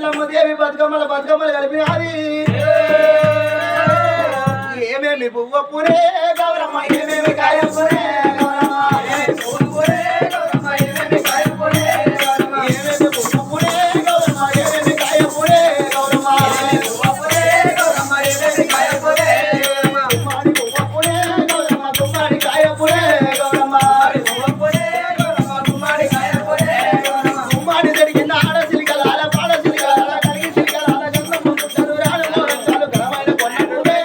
ఎల్లమ్మ దేవి బతుకమ్మలు కలిపినది ఏమేమి పువ్వ పురే గౌరమ్మ ఏమేమి కాయ పురే గౌరమ్మ ఏమేమి పువ్వ పురే గౌరమ్మ ఏమేమి కాయ పురే గౌరమ్మ ఏమేమి పువ్వ పురే గౌరమ్మ ఏమేమి కాయ పురే గౌరమ్మ ఏమేమి పువ్వ పురే గౌరమ్మ ఏమేమి కాయ పురే గౌరమ్మ గుమ్మడి పువ్వ పురే గౌరమ్మ గుమ్మడి కాయ పురే గౌరమ్మ పువ్వ పురే గౌరమ్మ గుమ్మడి కాయ పురే గౌరమ్మ గుమ్మడి జరిగిన ఆడ సిలికలాల పాడ సిలికలాల కలిగి సిలికలాల గంగమ్మ పుట్టరు రాడు చాలు గరమైన కొన్న పువ్వే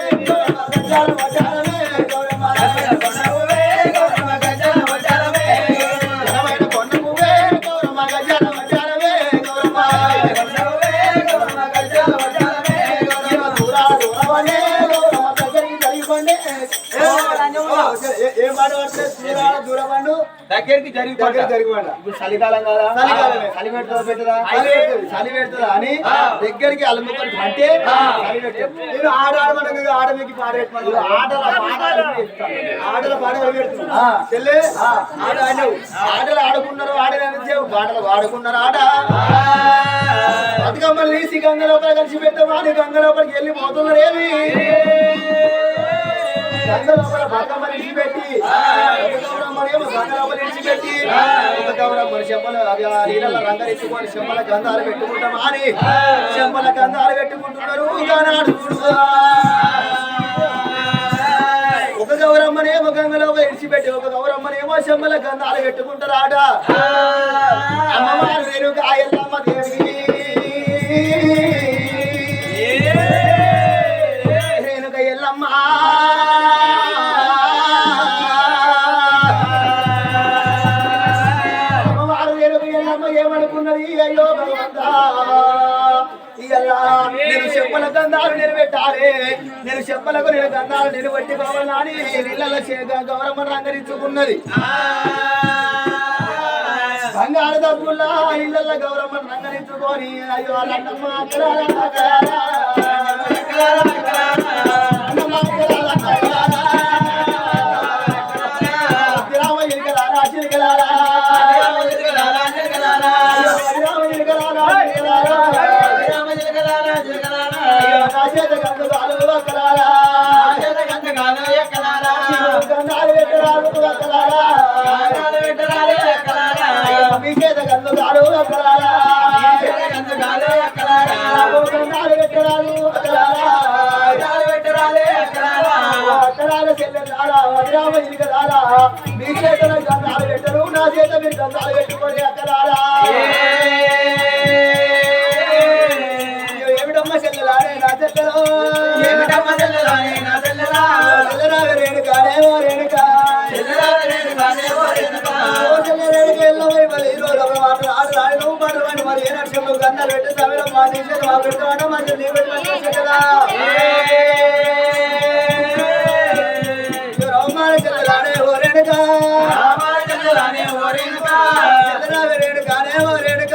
గజాల వజాలమే గౌరమ్మ కొన్న పువ్వే గౌరమ్మ గజాల వజాలమే గరమైన కొన్న పువ్వే గౌరమ్మ గజాల వజాలమే గౌరమ్మ కొన్న పువ్వే గౌరమ్మ గజాల వజాలమే గౌరమ్మ దూరవనే గౌరమ్మ దగ్గరికి జరిగిపోండి ఏ మాట అంటే దూరవండు దగ్గరికి జరిగిపోండి ఇప్పుడు చలికాలం కదా చలి పెడుతుందా పెట్టదా చలి పెడుతుందా అని దగ్గరికి అలముకొని అంటే నేను ఆడమని ఆడ మీకు పాట పెట్టుకున్నాను ఆటల పాట పెడుతున్నా చెల్లె ఆడ ఆటలు ఆడుకున్నారు ఆడలేవు పాటలు ఆడుకున్నారు ఆట బతుకమ్మలు తీసి గంగ లోపల కలిసి పెడతాం అని గంగ లోపలికి వెళ్ళి పోతున్నారేమి గంగ లోపల బతుకమ్మలు ఇడిచిపెట్టి గంగ లోపల ఇడిచిపెట్టి గౌరమ్మని చెంపలు నీళ్ళ రంగరించుకొని చెంపల గంధాలు పెట్టుకుంటాం అని చెంపల గంధాలు పెట్టుకుంటున్నారు ఒక గౌరమ్మనేమో గంగలో ఇడిచిపెట్టి ఒక గౌరమ్మనేమో చెంపల గంధాలు పెట్టుకుంటారు ఆట అమ్మవారు రేణుక ఎల్లమ్మ దేవి రేణుక ఎల్లమ్మ ఏమనుకున్నది అయ్యో భగవంతా నేను చెప్పల గంధాలు నిలబెట్టాలి నేను చెప్పలకు నేను గంధాలు నిలబెట్టి కావాలని నీళ్ళ గౌరమ్మ రంగరించుకున్నది బంగారు డబ్బుల్లా ఇళ్ళ గౌరమ్మ రంగరించుకొని అయ్యో అన్నమ్మ మీ చేతన గంధాలు పెట్టరు నా చేత మీరు గంధాలు పెట్టుకొని అక్కలారా ఏమిటమ్మ చెల్లెలాడే నా చెల్లెలో ఏమిటమ్మ చెల్లెలాడే నా చెల్లెలా చెల్లెరాగ రేణుకానేమో రేణుక చెల్లెరాగ రేణుకానేమో రేణుక చెల్లె రేణుక ఎల్లమై మళ్ళీ ఈరోజు ఒక మాటలు ఆటలు ఆడి నువ్వు మాటలు మరి ఏ నక్షత్రం గంధాలు పెట్టి సమయంలో మా తీసేది మా పెట్టుకోవడం మరి నీ పెట్టుకుంటే చెల్లెలా చెల్లెలాడే ఓ రేణుక చెల్లెలానే ఓ రేణుక చెల్లెరాగ రేణుకానే ఓ రేణుక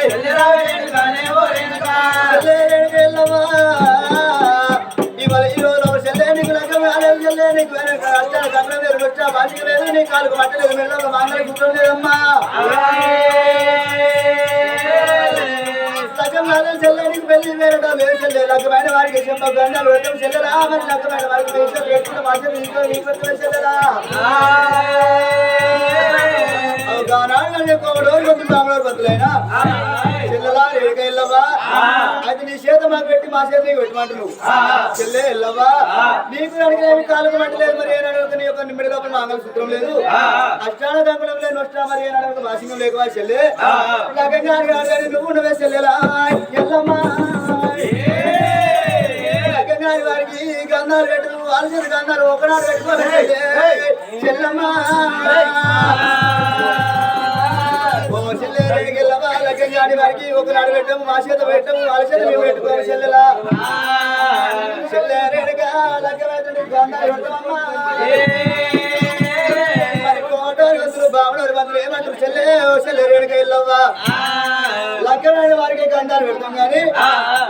చెల్లెరాగ రేణుకానే ఓ రేణుక చెల్లె రేణుక ఎల్లమ్మా ఇవాళ ఈరోజు చెల్లె నీకు లగ్గం కాలేదు చెల్లె నీకు అష్టాల గంగ మీద వచ్చా బాధ్యత లేదు నీ కాలుకు పట్టలేదు మెడలో మామూలు కూర్చోం లేదమ్మా లగ్గం కాలేదు చెల్లె నీకు పెళ్లి వేరట లేదు చెల్లె లగ్గమైన వారికి చెప్ప గంధాలు పెట్టడం చెల్లెరా మరి లగ్గమైన వారికి వేసిన పెట్టుకున్న మాట నీకు చెల్లెరా చెల్లెలా రేణుక ఎల్లవా అది నీ చేత మాకు పెట్టి మా చేత నీకు పెట్టమంటు నువ్వు చెల్లె ఎల్లవా నీకు అడిగిన కాలుకు మట్టలేదు మరి ఏనాడు నీ యొక్క నిమిడి లోపల మంగళసూత్రం లేదు అష్టాన గంగులం లేదు నష్టం మరి ఏనాడు వాసింగం లేకవా చెల్లె లగ్గంగా అడిగాడు నువ్వు నువ్వే చెల్లెలా ఎల్లమ్మా లగ్గంగా వారికి గంధాలు పెట్టు వాళ్ళ చేత గంధాలు ఒకనాడు పెట్టుకోవాలి చెల్లమ్మా లగ్గంగాడి వారికి ఒకనాడు పెట్టాము మా చేత పెట్టాము వాళ్ళ చేత మేము పెట్టుకోము చెల్లెలా చెల్లె రేణుక లగ్గం గంధాలు పెడతామమ్మా మరి కోటోరు గంతులు బావనోరు బంతులు ఏమంటారు చెల్లె చెల్లె రేణుక ఎల్లవ్వా లగ్గంగాడి వారికి గంధాలు పెడతాం కానీ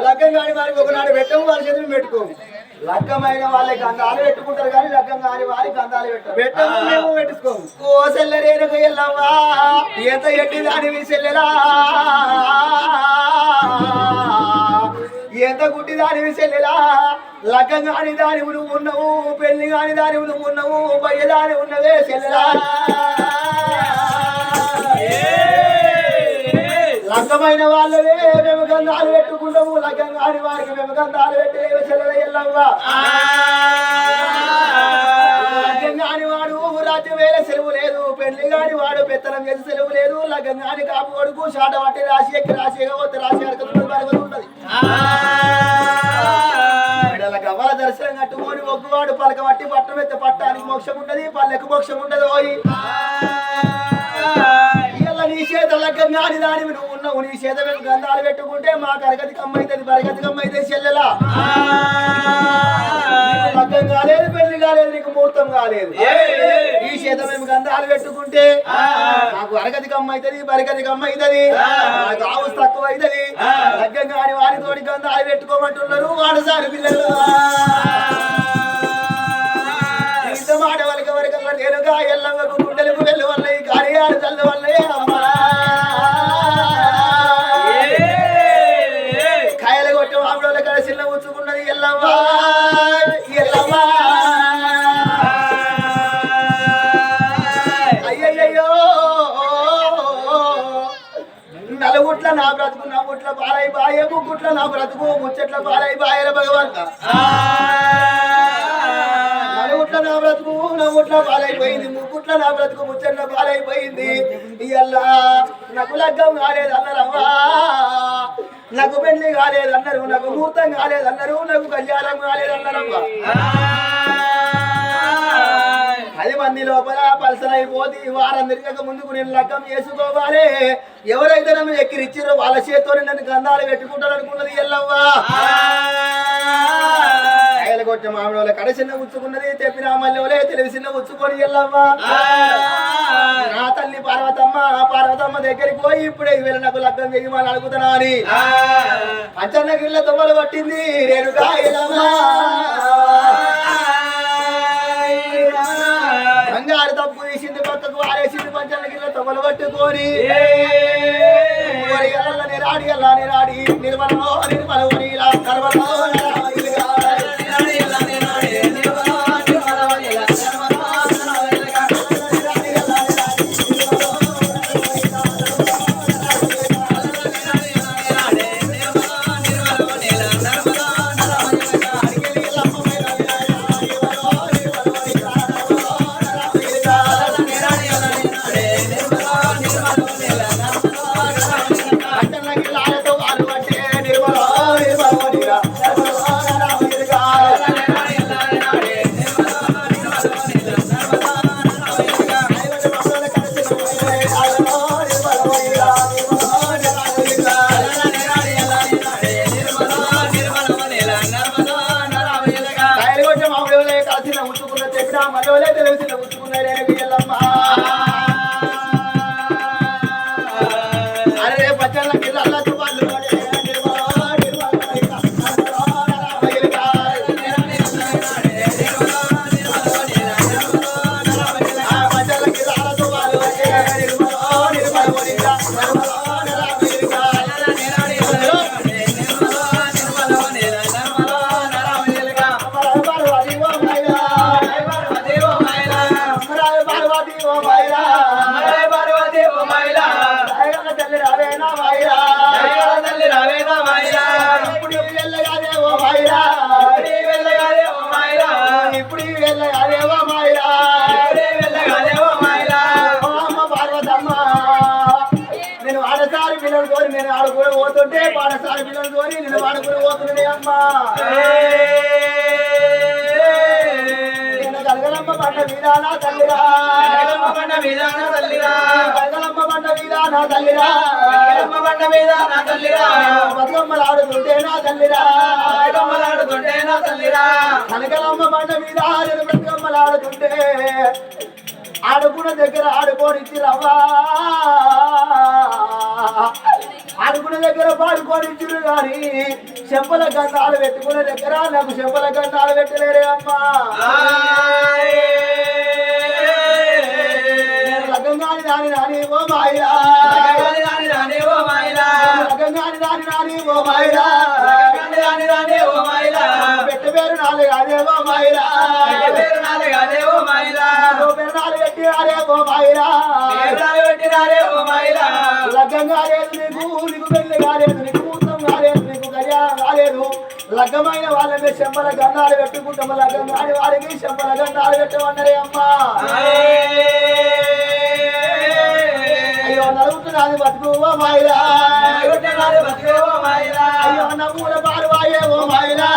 లగ్గంగాడి వారికి ఒకనాడు పెట్టాము వాళ్ళ చేత మేము పెట్టుకోము లగ్గమైన వాళ్ళకి గంధాలు పెట్టుకుంటారు కానీ లగ్గం కాని వారికి గంధాలు పెట్టము మేము పెట్టుకోము ఓ చెల్లె రేణుక ఎల్లవ్వా ఎంత ఎట్టి దాని చెల్లెలా గుడ్డి దానివి చెల్లెలా లగ్గం కాని దాని నువ్వు ఉన్నావు పెళ్లి కాని దాని నువ్వు ఉన్నావు బయ్య దాని ఉన్నవే చెల్లెలా లగ్గమైన వాళ్ళవే మేము గంధాలు పెట్టుకుంటాము లగ్గం కాని వారికి మేము గంధాలు పెట్టలేవు చెల్లెల ఎల్లవ్వా లగ్గం కాని వాడు రాజ్యం వేల సెలవు లేదు పెళ్లి కాని వాడు పెత్తనం చేసి సెలవు లేదు లగ్గం కాని కాపు కొడుకు షాట పట్టి రాసి ఎక్కి రాసి ఎగవద్దు రాసి అడగలుంటది గవ్వల దర్శనం కట్టుకొని ఒగ్గువాడు పలక పట్టి పట్టం ఎత్తే పట్టానికి మోక్షం ఉండదు పల్లెకు మోక్షం ఉండదు నీ చేత లగ్గం కాని దాని నువ్వు ఉన్నావు నీ చేత మేము గంధాలు పెట్టుకుంటే మా కరగతి కమ్మైతుంది బరగతి కమ్మైతే చెల్లెలా లగ్గం కాలేదు పెళ్లి కాలేదు నీకు ముహూర్తం కాలేదు ఈ చేత మేము గంధాలు పెట్టుకుంటే నాకు అరగతి కమ్మైతుంది బరగతి కమ్మైతుంది నాకు ఆవుస్ తక్కువ అవుతుంది లగ్గం కాని వారితోటి గంధాలు పెట్టుకోమంటున్నారు వాడసారి పిల్లలు ఇంత మాట వరకు వరకల్లా నేనుగా ఎల్లమ్మకు గుండెలకు వెళ్ళి వల్ల ఈ కార్యాలు చల్లు వల్లే అమ్మా కాయలు కొట్టి మామిడోళ్ళ కాడ చిన్న ఉంచుకున్నది ఎల్లమ్మా ఎల్లమ్మా అయ్యయ్యో నలుగుట్ల నా బ్రతుకు నవ్వుట్ల పాలై బాయ ముగ్గుట్ల నా బ్రతుకు ముచ్చట్ల పాలై బాయర భగవంత నలుగుట్ల నా బ్రతుకు నవ్వుట్ల పాలైపోయింది ముగ్గుట్ల నా బ్రతుకు ముచ్చట్ల పాలైపోయింది ఇయ్యల్లా నాకు లగ్గం కాలేదన్నారవ్వా నాకు పెళ్లి కాలేదన్నారు నాకు ముహూర్తం కాలేదన్నారు నాకు కళ్యాణం కాలేదన్నారవ్వా 10 మంది లోపల పలసలైపోతే వారం తిరగక ముందుకు నేను లగ్గం చేసుకోవాలి ఎవరైతే నన్ను ఎక్కిరిచ్చిరో వాళ్ళ చేతితో నన్ను గంధాలు పెట్టుకుంటారు అనుకున్నది ఎల్లవ్వా కొట్ట మామిడోళ్ళ కడ చిన్న ఉచ్చుకున్నది తెప్పిన మల్లెలే తెలివి చిన్న ఉచ్చుకొని ఎల్లవ్వా నా తల్లి పార్వతమ్మ దగ్గరికి పోయి ఇప్పుడే వీళ్ళ నాకు లగ్గం చేయమని అడుగుతున్నా అని పంచన్న గిళ్ళ తొమ్మలు పట్టింది రేణుకా ఎల్లమ్మా బంగారు తప్పు తీసింది పక్కకు వారేసింది పంచన్న గిళ్ళ తొమ్మలు పట్టుకొని నిరాడి నిర్మలో కర్మలో నేను ఆడుకుని పోతుంటే పాఠశాల పిల్లలతో నేను ఆడుకుని పోతుండే అమ్మా నేను గలగలమ్మ పంట విధానా తల్లిరా పంట విధానా తల్లిరా గలగలమ్మ పంట విధానా తల్లిరా పంట విధానా తల్లిరా బతుకమ్మలు ఆడుతుంటే నా తల్లిరా బతుకమ్మలు ఆడుతుంటే నా తల్లిరా కనకలమ్మ పంట మీద నేను బతుకమ్మలు ఆడుతుంటే ఆడుకున్న దగ్గర ఆడుకోనిచ్చి రవ్వా ఆడుకున్న దగ్గర పాడుకోనిచ్చిరు కానీ చెంపల గంధాలు పెట్టుకునే దగ్గర నాకు చెంపల గంధాలు పెట్టలేరే అమ్మా లగ్గంగాని దాని రాని ఓ మాయిరా లగ్గంగాని దాని రాని ఓ మాయిరా రాని రాని ఓ మైలా పెట్ట పేరు నాలుగు అదే ఓ మైలా పేరు నాలుగు అదే ఓ మైలా పేరు నాలుగు పెట్టి అరే ఓ మైలా పెట్టి రారే ఓ మైలా లగ్గం కాలేదు నీకు పెళ్లి కాలేదు నీకు ముహూర్తం కాలేదు నీకు కళ్యాణం కాలేదు లగ్గమైన వాళ్ళని చెంపల గన్నాలు పెట్టుకుంటాము లగ్గం కాని వారికి చెంపల గన్నాలు పెట్టమన్నారే అమ్మా అయ్యో నలుగుతున్నది బతుకు ఓ మైలా అయ్యో నవ్వుల పాలువాయే ఓ మైలా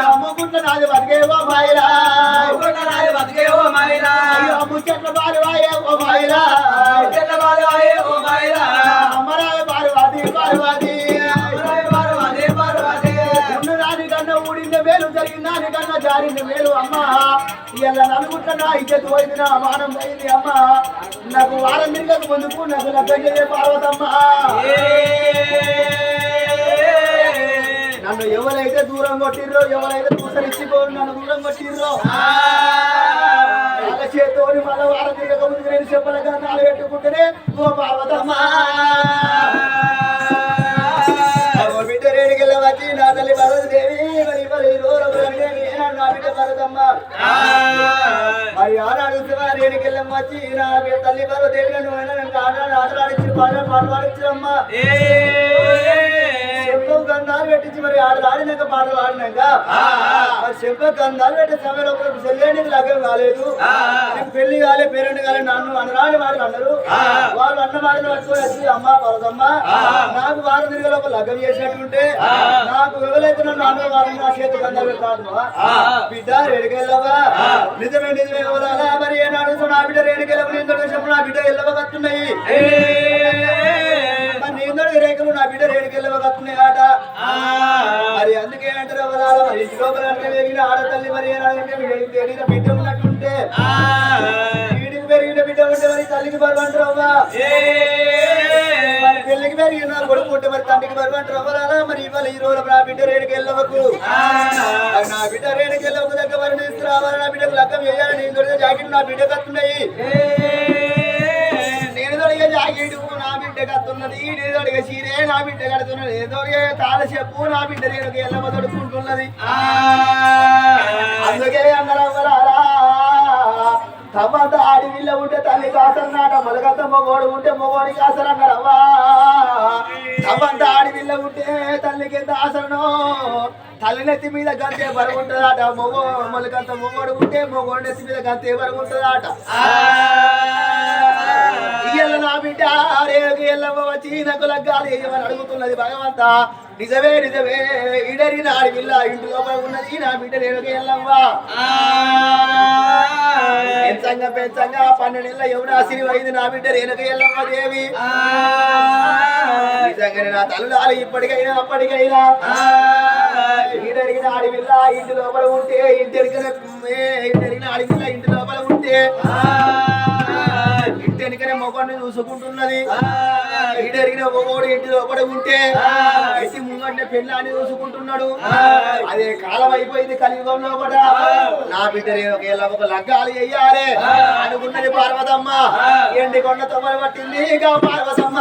అమ్ముకుంటున్నది బతికే ఓ మైలా అయ్యో ముచ్చట్ల పాలువాయే ఓ మైలా అమ్మరాయ పార్వతి పార్వతి ఉన్న దానికన్నా ఊడింద మేలు జరిగిన దానికన్నా జారింది మేలు అమ్మా ఇలా నలుగుట్ల ఇచ్చేది పోయింది నా మానం పోయింది అమ్మా నాకు వారం తిరగక ముందుకు నాకు లగ్గం చేసే పార్వతమ్మ నన్ను ఎవరైతే దూరం కొట్టిర్రో ఎవరైతే దూసరిచ్చిపోరు నన్ను దూరం కొట్టిర్రో వాళ్ళ చేతోని మళ్ళీ వారం తిరగక ముందుకు నేను చెప్పలగా నాలు పెట్టుకుంటేనే ఓ పార్వతమ్మ బిడ్డ రేడికెళ్ళవచ్చి నా తల్లి భరతదేవి మరి నా బిడ్డ భరతమ్మ మరి ఆనాడు రేడికెళ్ళం వచ్చి నా తల్లి భరతదేవి నన్ను ఆటలాడించి పాటలాడించమ్మా చెంప గంధాలు పెట్టించి మరి ఆటలాడినాక పాటలు ఆడినాక మరి చెంప గంధాలు పెట్టే సమయంలో చెల్లెనికి లగ్గం కాలేదు నీకు పెళ్లి కాలే పేరెంట్ కాలే నన్ను అనరాని మాటలు అన్నారు వాళ్ళు అన్న మాటలు పట్టుకొని వచ్చి అమ్మ పరదమ్మ నాకు వారం తిరిగి ఒక లగ్గం చేసినట్టుంటే నాకు ఎవరైతే నన్ను అన్న వారిని నా చేతి గంధాలు పెడతాను బిడ్డ రేడికెళ్ళవా నిజమే నిజమే ఎవరాలా మరి ఏనాడు నా బిడ్డ రేడికెళ్ళవు నేను చెప్పు నా బిడ్డ వెళ్ళవస్తున్నాయి నేను రేఖలు నా బిడ్డ రేడికెళ్ళవస్తున్నాయి ఆట మరి అందుకే అంటారు ఎవరాలా మరి లోపల ఆడతల్లి మరి ఏనాడు బిడ్డ ఉన్నట్టుంటే వీడికి పెరిగిన బిడ్డ ఉంటే మరి తల్లికి బరువంటారు అవ్వా మరి పెళ్లికి పెరిగిన కొడుకు ఉంటే మరి తండ్రికి బరువంటారు అవ్వరాలా మరి ఇవాళ ఈ రోజు నా బిడ్డ రేడికెళ్ళవకు నా బిడ్డ రేడికెళ్ళవకు దగ్గర వర్ణిస్తూ రావాలి నా బిడ్డకు లగ్గం చేయాలి నేను దొరికే జాకెట్ నా బిడ్డకు వస్తున్నాయి నేను దొరికే జాకెట్ నా బిడ్డ కడుతున్నది నేను దొరికే చీరే నా బిడ్డ కడుతున్నది నేను దొరికే తాళ చెప్పు నా బిడ్డ రేడికి ఎల్లమ్మ దొడుకుంటున్నది అందుకే అందరవ్వరారా తమ్మంత ఆడి వీళ్ళ ఉంటే తల్లి కాసరన్నాట మొలగంత మొగోడు ఉంటే మొగోడి కాసరన్నారవ్వా తమ్మంత ఆడి వీళ్ళ ఉంటే తల్లికి ఎంత ఆసరనో తల్లి నెత్తి మీద గంతే బరువు ఉంటుందట మొలకంత మొగోడు ఉంటే మొగోడు నెత్తి మీద గంతే బరువు ఉంటుందట ఇయ్యల నా బిడ్డ రేగు ఎల్లమ్మ వచ్చి నాకు లగ్గాలు వేయమని అడుగుతున్నది భగవంత నిజమే నిజమే ఇడరి నాడి పిల్ల ఇంటి లోపల ఉన్నది నా బిడ్డ రేగు ఎల్లమ్మ పెంచంగా పెంచంగా 12 నెలల యమునాసిరి అయింది నా బిడ్డ రేణుక ఎల్లమ్మ దేవి నిజంగానే నా తల్లులాలు ఇప్పటికైనా అప్పటికైనా ఈడరిగిన ఆడిపిల్ల ఇంటి లోపల ఉంటే ఇంటెరిగిన ఆడిపిల్ల ఇంటి లోపల ఉంటే ఇంటి వెనుకనే మొగోడిని చూసుకుంటున్నది ఈడరిగిన మొగోడు ఇంటి లోపల ఉంటే ఇంటి ముంగంటే పెళ్ళాన్ని చూసుకుంటున్నాడు అదే కాలం అయిపోయింది కలియుగం లోపల నా బిడ్డ ఒక లగ్గాలు చెయ్యాలి అనుకున్నది పార్వతమ్మ ఎండి కొండ తొమ్మలు పట్టింది పార్వతమ్మ